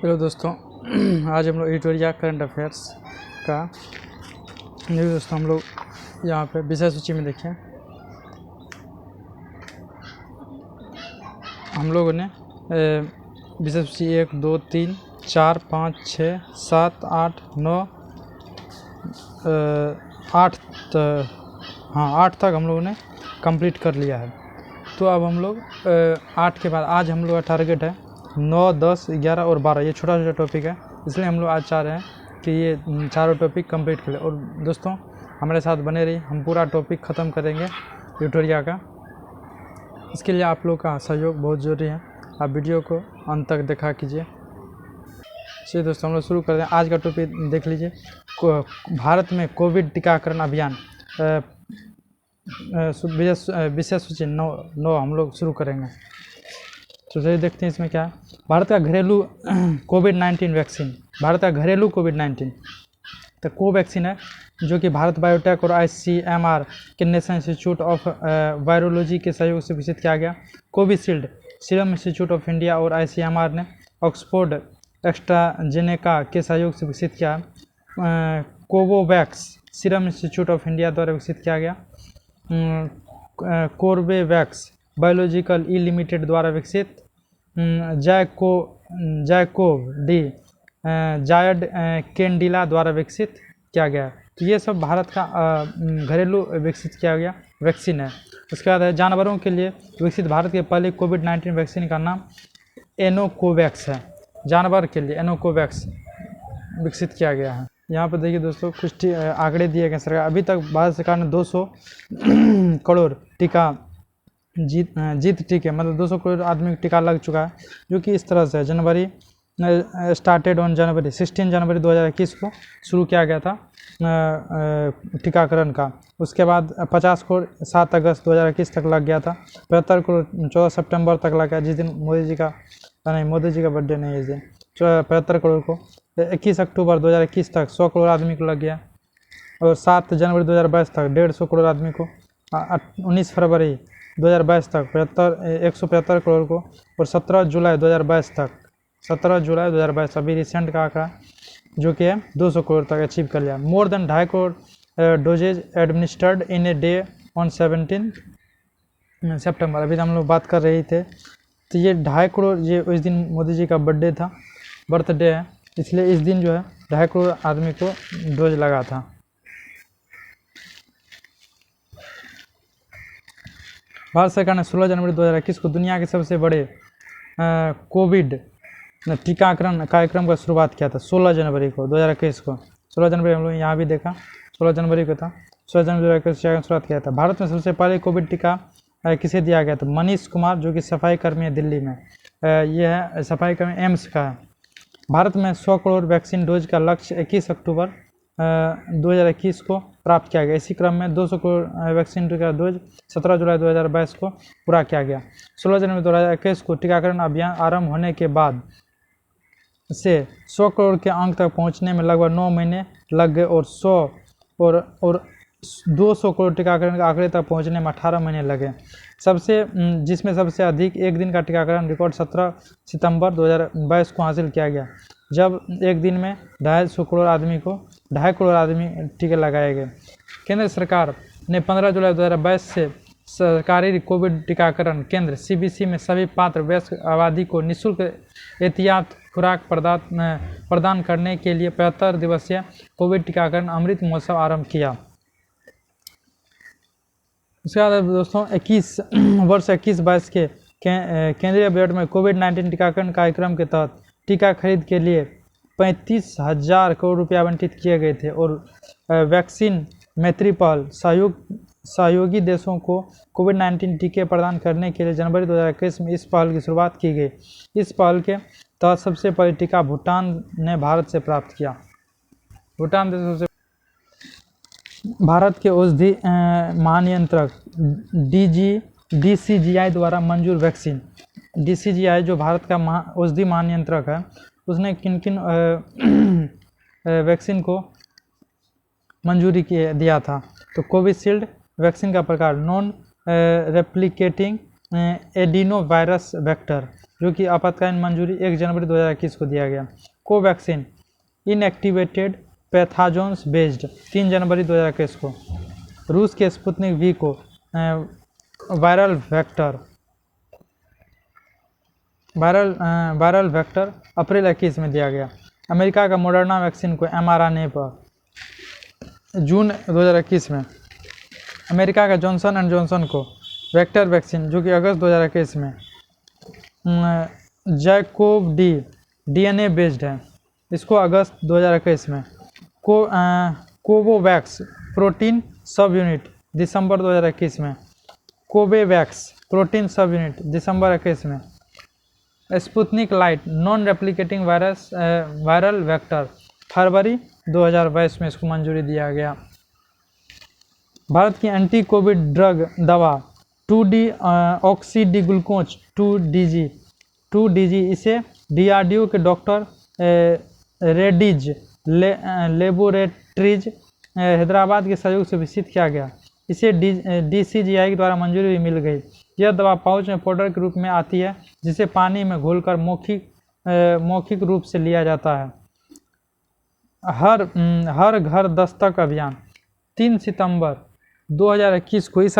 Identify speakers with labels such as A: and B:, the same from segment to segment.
A: Hello दोस्तों, आज हम लोग एडिटोरिया करंट अफेयर्स का देखिए दोस्तों, हम लोग यहाँ पे विषय सूची में देखें। हम लोगों ने विषय सूची 1, 2, 3, 4, 5, 6, 7, 8, 9, 8 तक हम लोगों ने कंप्लीट कर लिया है। तो अब हम लोग 8 के बाद आज हम लोग का टारगेट है 9, 10, 11 और 12। ये छोटा छोटा टॉपिक है, इसलिए हम लोग आज चाह रहे हैं कि ये चारों टॉपिक कंप्लीट कर ले। और दोस्तों हमारे साथ बने रहिए, हम पूरा टॉपिक ख़त्म करेंगे ट्यूटोरियल का। इसके लिए आप लोग का सहयोग बहुत ज़रूरी है। आप वीडियो को अंत तक देखा कीजिए। चलिए दोस्तों, हम लोग शुरू करते हैं। आज का टॉपिक देख लीजिए, भारत में कोविड टीकाकरण अभियान। विषय सूची 9 हम लोग शुरू करेंगे। तो चलिए देखते हैं इसमें क्या है। भारत का घरेलू कोविड-19 वैक्सीन। भारत का घरेलू कोविड-19 तो कोवैक्सीन है, जो कि भारत बायोटेक और ICMR के नेशनल इंस्टीट्यूट ऑफ वायरोलॉजी के सहयोग से विकसित किया गया। Covishield serum institute of India और ICMR ने ऑक्सफोर्ड एस्ट्राजेनेका के सहयोग से विकसित किया। Covovax serum institute of India द्वारा विकसित किया गया। कोर्बेवैक्स बायोलॉजिकल ई लिमिटेड द्वारा विकसित। जायड कैंडिला द्वारा विकसित किया गया। तो ये सब भारत का घरेलू विकसित किया गया वैक्सीन है। उसके बाद है जानवरों के लिए विकसित भारत के पहले कोविड-19 वैक्सीन का नाम एनोकोवैक्स है। जानवर के लिए एनोकोवैक्स विकसित किया गया है। यहाँ पर देखिए दोस्तों, कुछ आंकड़े दिए गए सरकार। अभी तक भारत सरकार ने 200 करोड़ टीका जीत टीके, मतलब 200 करोड़ आदमी को टीका लग चुका है, जो कि इस तरह से है। स्टार्टेड ऑन जनवरी 16 जनवरी 2021 को शुरू किया गया था टीकाकरण का। उसके बाद 50 करोड़ 7 अगस्त 2021 तक लग गया था। 75 करोड़ 14 सितंबर तक लग गया, जिस दिन मोदी जी का बर्थडे नहीं है इस दिन। 75 करोड़ को 21 अक्टूबर 2021 तक 100 करोड़ आदमी को लग गया। और 7 जनवरी 2022 तक 150 करोड़ आदमी को। 19 फरवरी 2022 तक 175 करोड़ को। और 17 जुलाई 2022 अभी रिसेंट का आंकड़ा, जो कि 200 करोड़ तक अचीव कर लिया। More than 2.5 crore doses administered in a day on 17 सितंबर। अभी हम लोग बात कर रहे थे, तो ये 2.5 करोड़, ये उस दिन मोदी जी का बर्थडे है, इसलिए इस दिन जो है 2.5 करोड़ आदमी को डोज लगा था। भारत सरकार ने 16 जनवरी 2021 को दुनिया के सबसे बड़े कोविड टीकाकरण कार्यक्रम का शुरुआत किया था। 16 जनवरी को 2021 को 16 जनवरी हम लोग यहाँ भी देखा, 16 जनवरी को था। 16 जनवरी 2021 को शुरुआत किया था। भारत में सबसे पहले कोविड टीका किसे दिया गया था? मनीष कुमार, जो कि सफाई कर्मी है दिल्ली में। यह है सफाई कर्मी, एम्स का है। भारत में 100 करोड़ वैक्सीन डोज का लक्ष्य 21 अक्टूबर 2021 को प्राप्त किया गया। इसी क्रम में 200 करोड़ वैक्सीन का डोज 17 जुलाई 2022 को पूरा किया गया। 16 जनवरी 2021 को टीकाकरण अभियान आरंभ होने के बाद से 100 करोड़ के अंक तक पहुंचने में लगभग 9 महीने लग गए और 200 करोड़ टीकाकरण के आंकड़े तक पहुंचने में 18 महीने लगे। जिसमें सबसे अधिक एक दिन का टीकाकरण रिकॉर्ड 17 सितंबर 2022 को हासिल किया गया, जब एक दिन में 250 करोड़ आदमी टीके लगाए गए। केंद्र सरकार ने 15 जुलाई 2022 से सरकारी कोविड टीकाकरण केंद्र CBC में सभी पात्र वयस्क आबादी को निःशुल्क एहतियात खुराक प्रदान करने के लिए 75 दिवसीय कोविड टीकाकरण अमृत महोत्सव आरंभ किया। उसके बाद दोस्तों 21-22 के केंद्रीय बजट में कोविड-19 टीकाकरण कार्यक्रम के तहत टीका खरीद के लिए 35,000 करोड़ रुपये आवंटित किए गए थे। और वैक्सीन मैत्री पहल सहयोगी देशों को कोविड-19 टीके प्रदान करने के लिए जनवरी 2021 में इस पहल की शुरुआत की गई। इस पहल के तहत सबसे पहले टीका भूटान ने भारत से प्राप्त किया। भूटान देश से भारत के औषधि महानियंत्रक DCGI द्वारा मंजूर वैक्सीन। DCGI जो भारत का औषधि महानियंत्रक है, उसने किन वैक्सीन को मंजूरी दिया था? तो कोविशील्ड वैक्सीन का प्रकार non replicating adeno virus vector, जो कि आपातकालीन मंजूरी 1 जनवरी 2021 को दिया गया। कोवैक्सीन इनएक्टिवेटेड पैथाजोन्स बेस्ड 3 जनवरी 2021 को। रूस के स्पुतनिक वी को वायरल वेक्टर अप्रैल 21 में दिया गया। अमेरिका का मॉडर्ना वैक्सीन को mRNA पर जून 2021 में। अमेरिका का जॉनसन एंड जॉनसन को वेक्टर वैक्सीन जो कि अगस्त 2021 में। जैकोव डी DNA बेस्ड है, इसको अगस्त 2021 में। कोवोवैक्स प्रोटीन सब यूनिट दिसंबर 2021 में। कोवेवैक्स प्रोटीन सब यूनिट दिसंबर 21 में। Sputnik light non replicating viral vector फरवरी 2022 में इसको मंजूरी दिया गया। भारत की एंटी कोविड ड्रग दवा 2D ऑक्सीडिग्लूकोज 2DG इसे DRDO के डॉक्टर रेड्डीज लेबोरेटरीज हैदराबाद के सहयोग से विकसित किया गया। इसे DCGI के द्वारा मंजूरी भी मिल गई। यह दवा पाउच में पाउडर के रूप में आती है, जिसे पानी में घोलकर मौखिक रूप से लिया जाता है। हर घर दस्तक अभियान 3 सितंबर 2021 को इस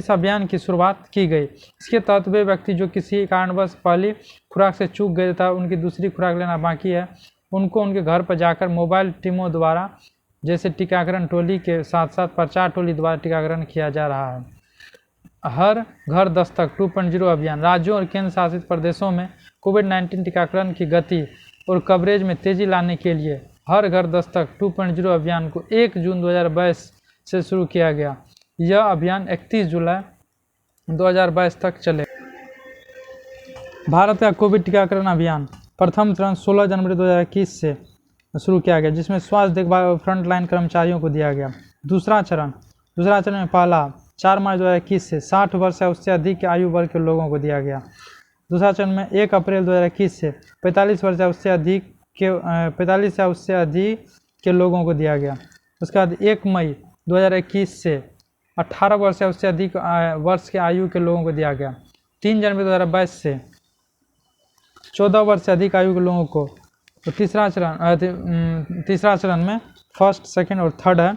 A: अभियान की शुरुआत की गई। इसके तहत वे व्यक्ति जो किसी कारणवश पहली खुराक से चूक गए तथा उनकी दूसरी खुराक लेना बाकी है, उनको उनके घर पर जाकर मोबाइल टीमों द्वारा जैसे टीकाकरण टोली के साथ साथ प्रचार टोली द्वारा टीकाकरण किया जा रहा है। हर घर दस्तक 2.0 अभियान राज्यों और केंद्र शासित प्रदेशों में कोविड-19 टीकाकरण की गति और कवरेज में तेजी लाने के लिए हर घर दस्तक 2.0 अभियान को 1 जून 2022 से शुरू किया गया। यह अभियान 31 जुलाई 2022 तक चले। भारत का कोविड टीकाकरण अभियान प्रथम चरण 16 जनवरी 2021 से शुरू किया गया, जिसमें स्वास्थ्य देखभाल फ्रंटलाइन कर्मचारियों को दिया गया। दूसरा चरण में पहला 4 मार्च 2021 से 60 वर्ष या उससे अधिक के आयु वर्ग के लोगों को दिया गया। दूसरा चरण में 1 अप्रैल 2021 से 45 वर्ष या उससे अधिक के लोगों को दिया गया। उसके बाद 1 मई 2021 से 18 वर्ष या उससे अधिक वर्ष के आयु के लोगों को दिया गया। 3 जनवरी 2022 से 14 वर्ष से अधिक आयु के लोगों को। तो तीसरा चरण में फर्स्ट, सेकंड और थर्ड है।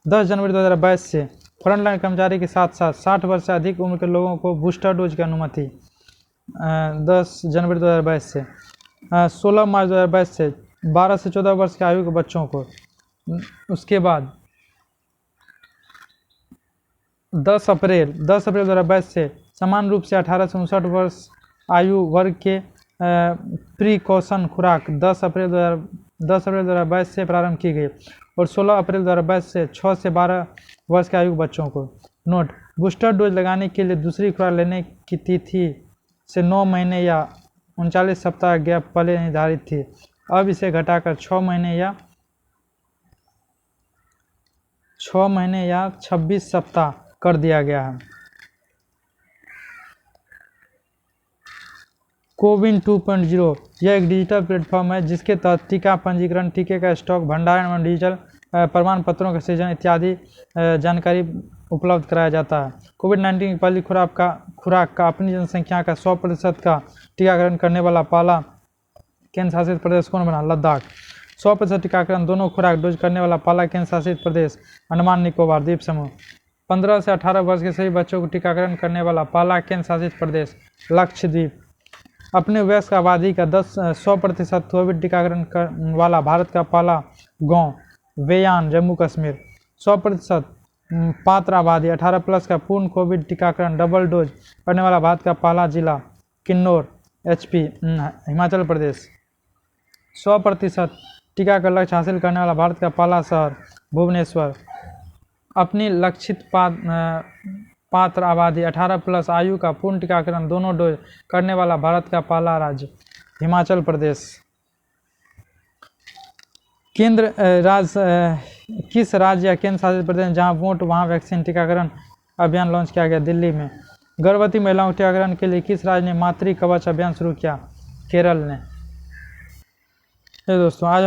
A: 10 जनवरी 2022 से फ्रंटलाइन कर्मचारी के साथ साथ 60 वर्ष से अधिक उम्र के लोगों को बूस्टर डोज की अनुमति 10 जनवरी 2022 से। 16 मार्च 2022 से 12 से 14 वर्ष के आयु के बच्चों को। उसके बाद 10 अप्रैल 2022 से समान रूप से 18 से 59 वर्ष आयु वर्ग के प्रीकॉशन खुराक 10 अप्रैल 2022 से प्रारंभ की गई और 16 अप्रैल 2022 से 6 से 12 वर्ष के आयु के बच्चों को। नोट: बूस्टर डोज लगाने के लिए दूसरी खुराक लेने की तिथि से 9 महीने या 39 सप्ताह गैप पहले निर्धारित थी। अब इसे घटाकर 6 महीने या 26 सप्ताह कर दिया गया है। कोविन 2.0 यह एक डिजिटल प्लेटफॉर्म है जिसके तहत टीका पंजीकरण, टीके का स्टॉक, भंडारण और डिजिटल प्रमाण पत्रों का सृजन इत्यादि जानकारी उपलब्ध कराया जाता है। कोविड-19 की पहली खुराक का अपनी जनसंख्या का 100% का टीकाकरण करने वाला पहला केंद्र शासित प्रदेश कौन बना? लद्दाख। 100% टीकाकरण दोनों खुराक डोज करने वाला पहला केंद्र शासित प्रदेश अंडमान निकोबार द्वीप समूह। 15 से 18 वर्ष के सभी बच्चों को टीकाकरण करने वाला पहला केंद्र शासित प्रदेश लक्षद्वीप। अपने वयस्क आबादी का 100% कोविड टीकाकरण वाला भारत का पहला गांव वेयान, जम्मू कश्मीर। 100% पात्र आबादी 18+ का पूर्ण कोविड टीकाकरण डबल डोज करने वाला भारत का पहला जिला किन्नौर, HP, हिमाचल प्रदेश। 100% टीका का लक्ष्य हासिल करने वाला भारत का पहला शहर भुवनेश्वर। अपनी लक्षित पात्र आबादी 18+ आयु का पूर्ण टीकाकरण दोनों डोज करने वाला भारत का पहला राज्य हिमाचल प्रदेश। किस राज्य या केंद्र शासित प्रदेश जहां वोट वहां वैक्सीन टीकाकरण अभियान लॉन्च किया गया? दिल्ली में। गर्भवती महिलाओं के टीकाकरण के लिए किस राज्य ने मातृ कवच अभियान शुरू किया? केरल ने। दोस्तों, आज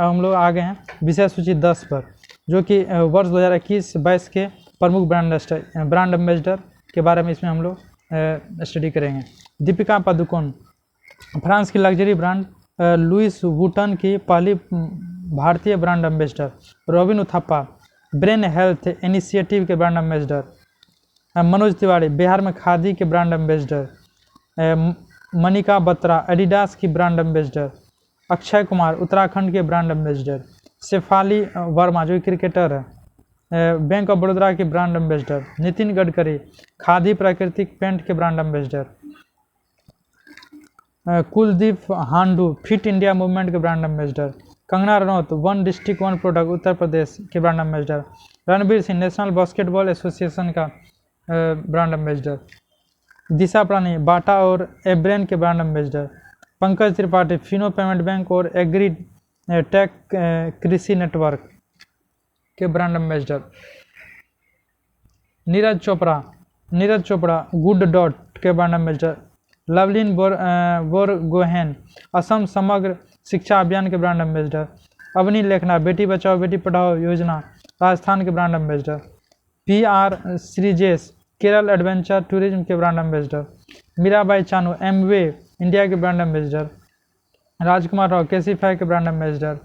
A: हम लोग आ गए हैं विषय सूची 10 पर, जो कि वर्ष 2021-22 के प्रमुख ब्रांड एम्बेसडर के बारे में इसमें हम लोग स्टडी करेंगे। दीपिका पादुकोण, फ्रांस की लग्जरी ब्रांड लुइस वुटन की पहली भारतीय brand ambassador. Robin Uthappa, brain health initiative के ब्रांड एम्बेसडर। मनोज तिवारी, बिहार में खादी के brand ambassador. Manika Batra, Adidas की ब्रांड एम्बेसडर। अक्षय कुमार, उत्तराखंड के ब्रांड एम्बेसडर। शेफाली वर्मा, जो क्रिकेटर है, बैंक ऑफ बड़ौदा के ब्रांड एम्बेसडर। नितिन गडकरी, खादी प्राकृतिक पेंट के brand ambassador. Kuldeep Handoo, Fit India Movement के brand ambassador. Kangana Ranaut, one district one product Uttar Pradesh के brand ambassador. Ranveer Singh, National Basketball Association का ब्रांड एम्बेसडर। दिशा प्राणी, बाटा और एब्रेन के brand ambassador. Pankaj Tripathi, Fino payment bank और एग्री टेक कृषि नेटवर्क के brand ambassador. Neeraj Chopra, good dot के ब्रांड एम्बेसडर। लवलिन बोरगोहेन, असम समग्र शिक्षा अभियान के ब्रांड एम्बेसडर। अवनी लेखना, बेटी बचाओ बेटी पढ़ाओ योजना राजस्थान के brand ambassador. PR Sreejesh, Kerala adventure tourism के brand ambassador. Mirabai Chanu, Amway India के brand ambassador. Rajkummar Rao, Cashify के brand ambassador.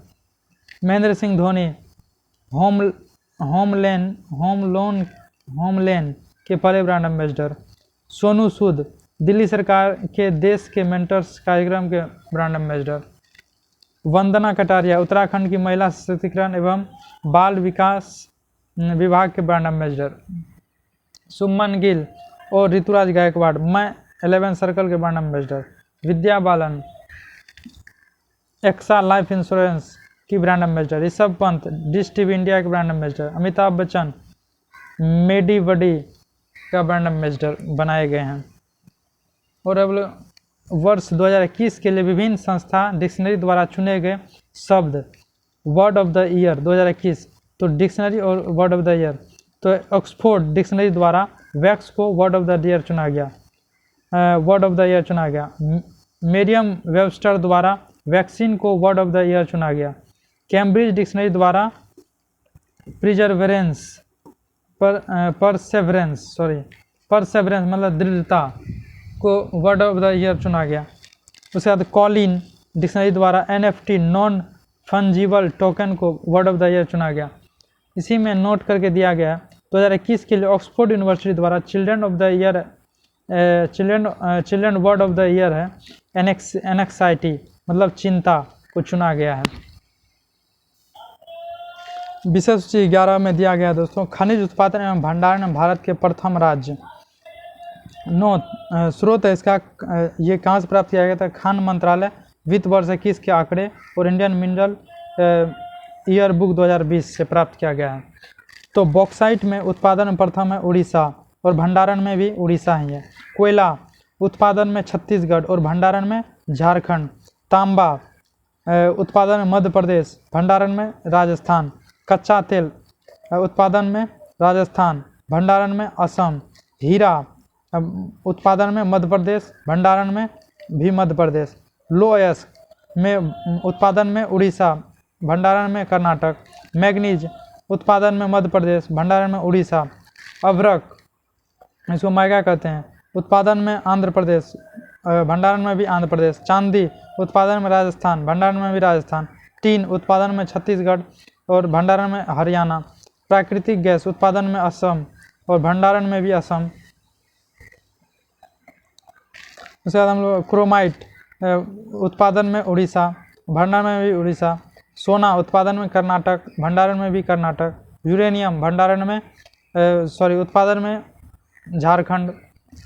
A: Mahendra Singh Dhoni, HomeLane के पहले ब्रांड एम्बेसडर। सोनू सूद, दिल्ली सरकार के देश के मेंटर्स कार्यक्रम के ब्रांड एम्बेसडर। वंदना कटारिया, उत्तराखंड की महिला सशक्तिकरण एवं बाल विकास विभाग के ब्रांड एम्बेसडर। सुमन गिल और ऋतुराज गायकवाड़, मैं 11 सर्कल के brand ambassador. Vidya Balan, AXA life insurance की brand ambassador. Rishabh Pant, dish TV India के ब्रांड एम्बेसडर। अमिताभ बच्चन, मेडीवडी का ब्रांड एम्बेसडर बनाए गए हैं। और अब वर्ष 2021 के लिए विभिन्न संस्था डिक्शनरी द्वारा चुने गए शब्द वर्ड ऑफ द ईयर 2021, तो डिक्शनरी और वर्ड ऑफ द ईयर, तो ऑक्सफोर्ड डिक्शनरी द्वारा वैक्स को वर्ड ऑफ द ईयर चुना गया। मेरियम वेबस्टर द्वारा वैक्सीन को वर्ड ऑफ द ईयर चुना गया। कैम्ब्रिज डिक्शनरी द्वारा परसेवरेंस मतलब दृढ़ता को वर्ड ऑफ द ईयर चुना गया। उसके बाद कॉलिन डिक्शनरी द्वारा NFT नॉन फंजिबल टोकन को वर्ड ऑफ द ईयर चुना गया। इसी में नोट करके दिया गया 2021 के लिए ऑक्सफोर्ड यूनिवर्सिटी द्वारा children word of the year है एनेक्साइटी मतलब चिंता को चुना गया है। विषय सूची 11 में दिया गया दोस्तों, खनिज उत्पादन एवं भंडारण में भारत के प्रथम राज्य। स्रोत है इसका, ये कहाँ से प्राप्त किया गया था? खान मंत्रालय, वित्त वर्ष 21 के आंकड़े और इंडियन मिनरल ईयर बुक 2020 से प्राप्त किया गया है। तो बॉक्साइट में उत्पादन में प्रथम है उड़ीसा और भंडारण में भी उड़ीसा ही है। कोयला उत्पादन में छत्तीसगढ़ और भंडारण में झारखंड। तांबा उत्पादन में मध्य प्रदेश, भंडारण में राजस्थान। कच्चा तेल उत्पादन में राजस्थान, भंडारण में असम। हीरा उत्पादन में मध्य प्रदेश, भंडारण में भी मध्य प्रदेश। लोअयस्क में उत्पादन में उड़ीसा, भंडारण में कर्नाटक। मैग्नीज उत्पादन में मध्य प्रदेश, भंडारण में उड़ीसा। अभ्रक इसको मैगा कहते हैं, उत्पादन में आंध्र प्रदेश, भंडारण में भी आंध्र प्रदेश। चांदी उत्पादन में राजस्थान, भंडारण में भी राजस्थान। टीन उत्पादन में छत्तीसगढ़ और भंडारण में हरियाणा। प्राकृतिक गैस उत्पादन में असम और भंडारण में भी असम। उसके बाद हम लोग क्रोमाइट उत्पादन में उड़ीसा, भंडारण में भी उड़ीसा। सोना उत्पादन में कर्नाटक, भंडारण में भी कर्नाटक। यूरेनियम भंडारण में उत्पादन में झारखंड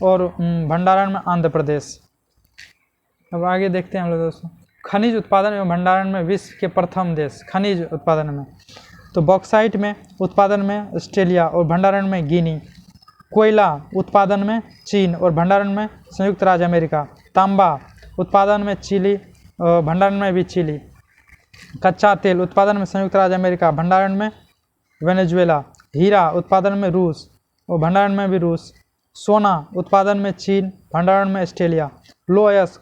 A: और भंडारण में आंध्र प्रदेश। अब आगे देखते हैं हम लोग दोस्तों, खनिज उत्पादन एवं भंडारण में विश्व के प्रथम देश खनिज उत्पादन में। तो बॉक्साइट में उत्पादन में ऑस्ट्रेलिया और भंडारण में गिनी। कोयला उत्पादन में चीन और भंडारण में संयुक्त राज्य अमेरिका। तांबा उत्पादन में चिली और भंडारण में भी चिली। कच्चा तेल उत्पादन में संयुक्त राज्य अमेरिका, भंडारण में वेनेजुएला। हीरा उत्पादन में रूस और भंडारण में भी रूस। सोना उत्पादन में चीन, भंडारण में ऑस्ट्रेलिया। लोअयस्क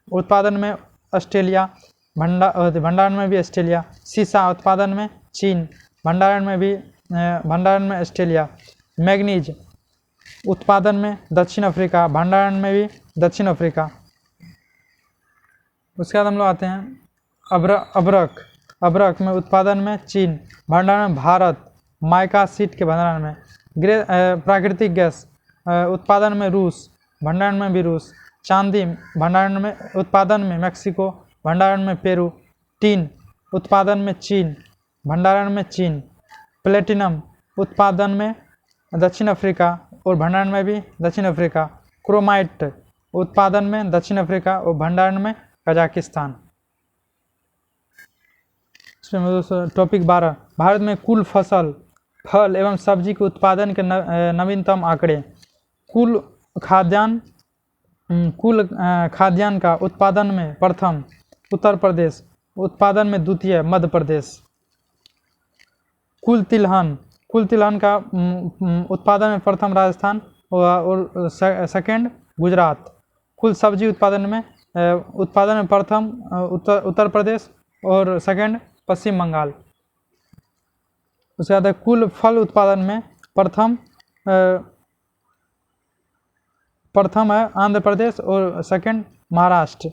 A: उत्पादन में ऑस्ट्रेलिया, भंडारण में भी ऑस्ट्रेलिया। सीसा उत्पादन में चीन, भंडारण में ऑस्ट्रेलिया। मैग्नीज उत्पादन में दक्षिण अफ्रीका, भंडारण में भी दक्षिण अफ्रीका। उसके बाद हम लोग आते हैं अबरक में उत्पादन में चीन, भंडारण में भारत, माइका सीट के भंडारण में, प्राकृतिक गैस उत्पादन में रूस, भंडारण में भी रूस, चांदी भंडारण में उत्पादन में मैक्सिको, भंडारण में पेरू, टीन उत्पादन में चीन, भंडारण में चीन, प्लेटिनम उत्पादन में दक्षिण अफ्रीका और भंडारण में भी दक्षिण अफ्रीका, क्रोमाइट उत्पादन में दक्षिण अफ्रीका और भंडारण में कजाकिस्तान। टॉपिक 12, भारत में कुल फसल, फल एवं सब्जी के उत्पादन के नवीनतम आंकड़े। कुल खाद्यान्न का उत्पादन में प्रथम उत्तर प्रदेश, उत्पादन में द्वितीय मध्य प्रदेश। कुल तिलहन का उत्पादन में प्रथम राजस्थान और सेकंड गुजरात। कुल सब्जी उत्पादन में प्रथम उत्तर प्रदेश और सेकंड पश्चिम बंगाल। उसके बाद कुल फल उत्पादन में प्रथम है आंध्र प्रदेश और सेकंड महाराष्ट्र।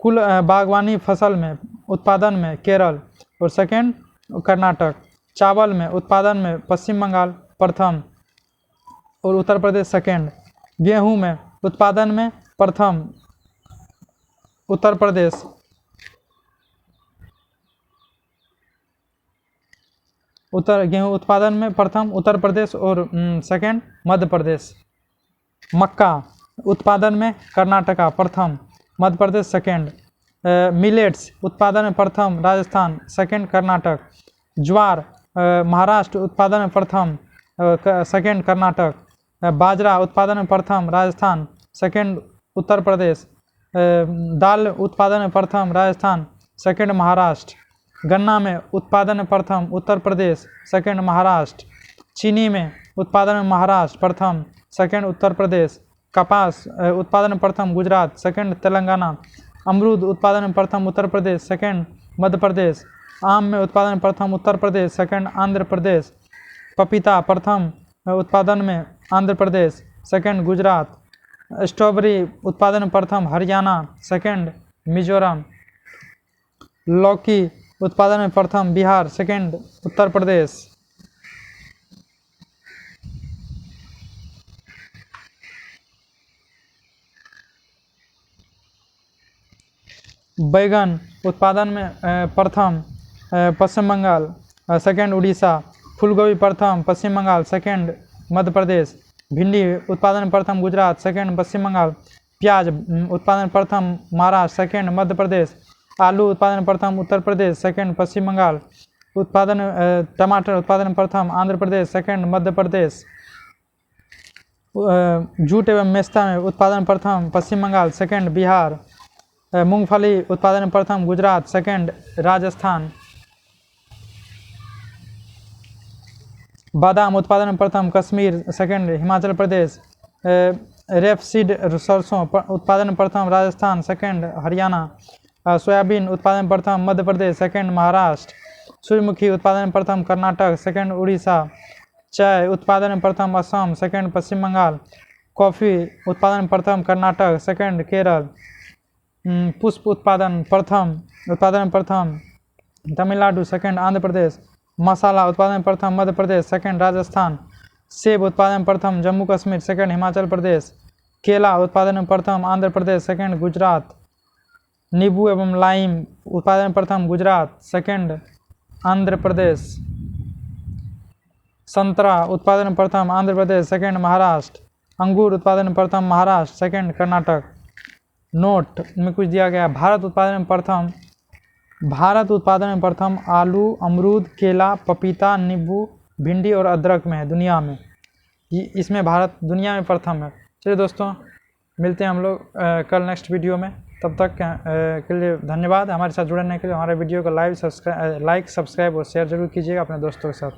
A: कुल बागवानी फसल में उत्पादन में केरल और सेकंड कर्नाटक। चावल में उत्पादन में पश्चिम बंगाल प्रथम और उत्तर प्रदेश सेकंड। गेहूं में उत्पादन में प्रथम उत्तर प्रदेश, गेहूं उत्पादन में प्रथम उत्तर प्रदेश और सेकंड मध्य प्रदेश। मक्का उत्पादन में कर्नाटका प्रथम, मध्य प्रदेश सेकंड। मिलेट्स उत्पादन में प्रथम राजस्थान, सेकंड कर्नाटक। ज्वार महाराष्ट्र उत्पादन में प्रथम, सेकंड कर्नाटक। बाजरा उत्पादन में प्रथम राजस्थान, सेकंड उत्तर प्रदेश। दाल उत्पादन में प्रथम राजस्थान, सेकंड महाराष्ट्र। गन्ना में उत्पादन में प्रथम उत्तर प्रदेश, सेकंड महाराष्ट्र। चीनी में उत्पादन में महाराष्ट्र प्रथम, सेकंड उत्तर प्रदेश। कपास उत्पादन में प्रथम गुजरात, सेकंड तेलंगाना। अमरूद उत्पादन में प्रथम उत्तर प्रदेश, सेकंड मध्य प्रदेश। आम में उत्पादन में प्रथम उत्तर प्रदेश, सेकंड आंध्र प्रदेश। पपीता प्रथम उत्पादन में आंध्र प्रदेश, सेकंड गुजरात। स्ट्रॉबेरी उत्पादन में प्रथम हरियाणा, सेकंड मिजोरम। लौकी उत्पादन में प्रथम बिहार, सेकंड उत्तर प्रदेश। बैगन उत्पादन में प्रथम पश्चिम बंगाल, सेकंड उड़ीसा। फूलगोभी प्रथम पश्चिम बंगाल, सेकंड मध्य प्रदेश। भिंडी उत्पादन में प्रथम गुजरात, सेकंड पश्चिम बंगाल। प्याज उत्पादन में प्रथम महाराष्ट्र, सेकंड मध्य प्रदेश। आलू उत्पादन में प्रथम उत्तर प्रदेश, सेकंड पश्चिम बंगाल। टमाटर उत्पादन में प्रथम आंध्र प्रदेश, सेकंड मध्य प्रदेश। जूट एवं मेस्ता में उत्पादन प्रथम पश्चिम बंगाल, सेकंड बिहार। मूंगफली उत्पादन में प्रथम गुजरात, सेकंड राजस्थान। बादाम उत्पादन में प्रथम कश्मीर, सेकंड हिमाचल प्रदेश। रेपसीड सरसों उत्पादन में प्रथम राजस्थान, सेकंड हरियाणा। सोयाबीन उत्पादन प्रथम मध्य प्रदेश, सेकंड महाराष्ट्र। सूर्यमुखी उत्पादन प्रथम कर्नाटक, सेकंड उड़ीसा। चाय उत्पादन प्रथम असम, सेकंड पश्चिम बंगाल। कॉफ़ी उत्पादन प्रथम कर्नाटक, सेकंड केरल। पुष्प उत्पादन प्रथम तमिलनाडु, सेकंड आंध्र प्रदेश। मसाला उत्पादन प्रथम मध्य प्रदेश, सेकंड राजस्थान। सेब उत्पादन प्रथम जम्मू कश्मीर, सेकंड हिमाचल प्रदेश। केला उत्पादन प्रथम आंध्र प्रदेश, सेकंड गुजरात। नींबू एवं लाइम उत्पादन प्रथम गुजरात, सेकंड आंध्र प्रदेश। संतरा उत्पादन प्रथम आंध्र प्रदेश, सेकंड महाराष्ट्र। अंगूर उत्पादन प्रथम महाराष्ट्र, सेकंड कर्नाटक। नोट में कुछ दिया गया। भारत उत्पादन में प्रथम आलू, अमरूद, केला, पपीता, नींबू, भिंडी और अदरक में है दुनिया में। इसमें भारत दुनिया में प्रथम है। चलिए दोस्तों, मिलते हैं हम लोग कल नेक्स्ट वीडियो में। तब तक के लिए धन्यवाद। हमारे साथ जुड़ने के लिए हमारे वीडियो को लाइक, सब्सक्राइब और शेयर जरूर कीजिएगा अपने दोस्तों के साथ।